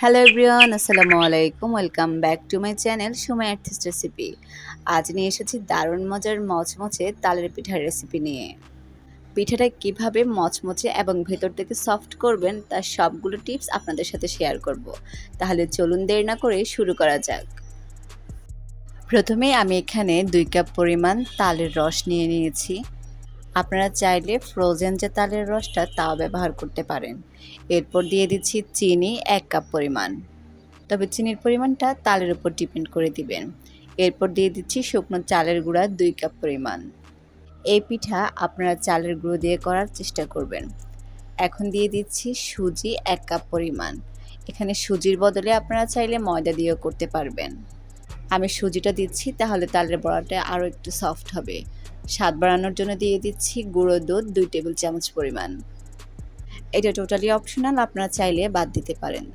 Hello everyone, আসসালামু আলাইকুম। Welcome back to my channel Sumaiya Arthi's recipe. আজ নিয়ে এসেছি দারুণ মজার মচমচে তালের পিঠার রেসিপি নিয়ে। পিঠাটা কিভাবে মচমচে এবং ভেতর থেকে সফট করবেন তার সবগুলো টিপস আপনাদের সাথে শেয়ার করব। তাহলে চলুন দেরি না করে শুরু করা যাক। প্রথমেই আমি এখানে 2 কাপ পরিমাণ তালের রস নিয়ে নিয়েছি। আপনারা চাইলে ফ্রোজেন যে তালের রসটা তাও ব্যবহার করতে পারেন। এরপর দিয়ে দিচ্ছি চিনি 1 কাপ পরিমাণ। তবে চিনির পরিমাণটা তালের উপর ডিপেন্ড করে দিবেন। এরপর দিয়ে দিচ্ছি শুকনো চালের গুঁড়া 2 কাপ পরিমাণ। এই পিঠা আপনারা চালের গুঁড়ো দিয়ে করার চেষ্টা করবেন। এখন দিয়ে দিচ্ছি সুজি 1 কাপ পরিমাণ। এখানে সুজির বদলে আপনারা চাইলে ময়দা দিয়েও করতে পারবেন। আমি সুজিটা দিচ্ছি, তাহলে তালের বড়াটা আরও একটু সফট হবে। স্বাদ বাড়ানোর জন্য দিয়ে দিচ্ছি গুঁড়ো দুধ 2 টেবিল চামচ পরিমাণ। এটা টোটালি অপশনাল, আপনারা চাইলে বাদ দিতে পারেন।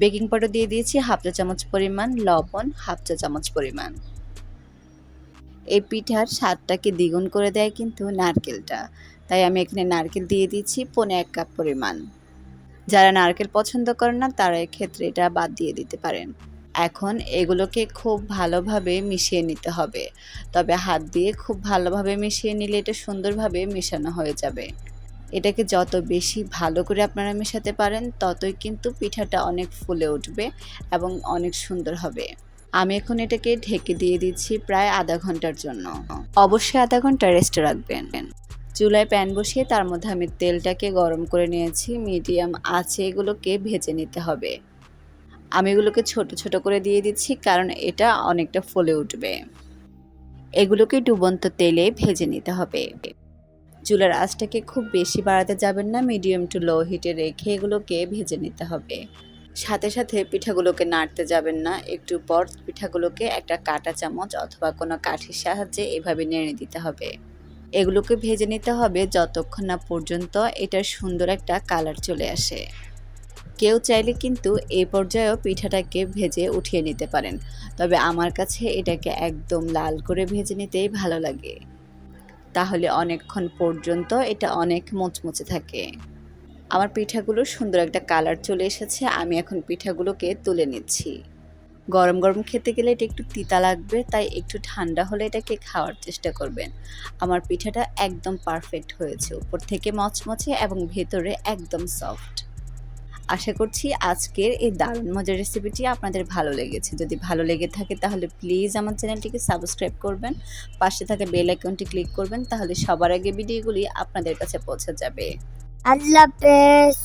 বেকিং পাউডার দিয়ে দিয়েছি হাফ চা চামচ পরিমাণ, লবণ হাফ চা চামচ পরিমাণ। এই পিঠার স্বাদটাকে দ্বিগুণ করে দেয় কিন্তু নারকেলটা, তাই আমি এখানে নারকেল দিয়ে দিচ্ছি 1.5 কাপ পরিমাণ। যারা নারকেল পছন্দ করেন না তারা এক্ষেত্রে এটা বাদ দিয়ে দিতে পারেন। এখন এগুলোকে খুব ভালোভাবে মিশিয়ে নিতে হবে, তবে হাত দিয়ে খুব ভালোভাবে মিশিয়ে নিলে এটা সুন্দরভাবে মেশানো হয়ে যাবে। এটাকে যত বেশি ভালো করে আপনারা মেশাতে পারেন ততই কিন্তু পিঠাটা অনেক ফুলে উঠবে এবং অনেক সুন্দর হবে। আমি এখন এটাকে ঢেকে দিয়ে দিচ্ছি প্রায় আধা ঘন্টার জন্য। অবশ্যই আধা ঘন্টা রেস্টে রাখবেন। চুলায় প্যান বসিয়ে তার মধ্যে আমি তেলটাকে গরম করে নিয়েছি। মিডিয়াম আঁচে এগুলোকে ভেজে নিতে হবে। আমি এগুলোকে ছোট ছোট করে দিয়ে দিচ্ছি কারণ এটা অনেকটা ফুলে উঠবে। এগুলোকে ডুবন্ত তেলে ভেজে নিতে হবে। চুলার আঁচটাকে খুব বেশি বাড়াতে যাবেন না, মিডিয়াম টু লো হিটে রেখে এগুলোকে ভেজে নিতে হবে। সাথে সাথে পিঠাগুলোকে নাড়তে যাবেন না, একটু পর পিঠাগুলোকে একটা কাঁটা চামচ অথবা কোনো কাঠির সাহায্যে এভাবে নেড়ে দিতে হবে। এগুলোকে ভেজে নিতে হবে যতক্ষণ না পর্যন্ত এটার সুন্দর একটা কালার চলে আসে। কেউ চাইলে কিন্তু এই পর্যায়েও পিঠাটাকে ভেজে উঠিয়ে নিতে পারেন, তবে আমার কাছে এটাকে একদম লাল করে ভেজে নিতেই ভালো লাগে। তাহলে অনেকক্ষণ পর্যন্ত এটা অনেক মুচমুচে থাকে। আমার পিঠাগুলো সুন্দর একটা কালার চলে এসেছে। আমি এখন পিঠাগুলোকে তুলে নিচ্ছি। গরম গরম খেতে গেলে এটা একটু তিতা লাগবে, তাই একটু ঠান্ডা হলে এটাকে খাওয়ার চেষ্টা করবেন। আমার পিঠাটা একদম পারফেক্ট হয়েছে, উপর থেকে মচমচে এবং ভেতরে একদম সফট। আশা করছি আজকের এই দারুণ মজার রেসিপিটি আপনাদের ভালো লেগেছে। যদি ভালো লেগে থাকে তাহলে প্লিজ আমার চ্যানেলটিকে সাবস্ক্রাইব করবেন, পাশে থাকা বেল আইকনটি ক্লিক করবেন, তাহলে সবার আগে ভিডিওগুলি আপনাদের কাছে পৌঁছে যাবে। আল্লাহ হাফেজ।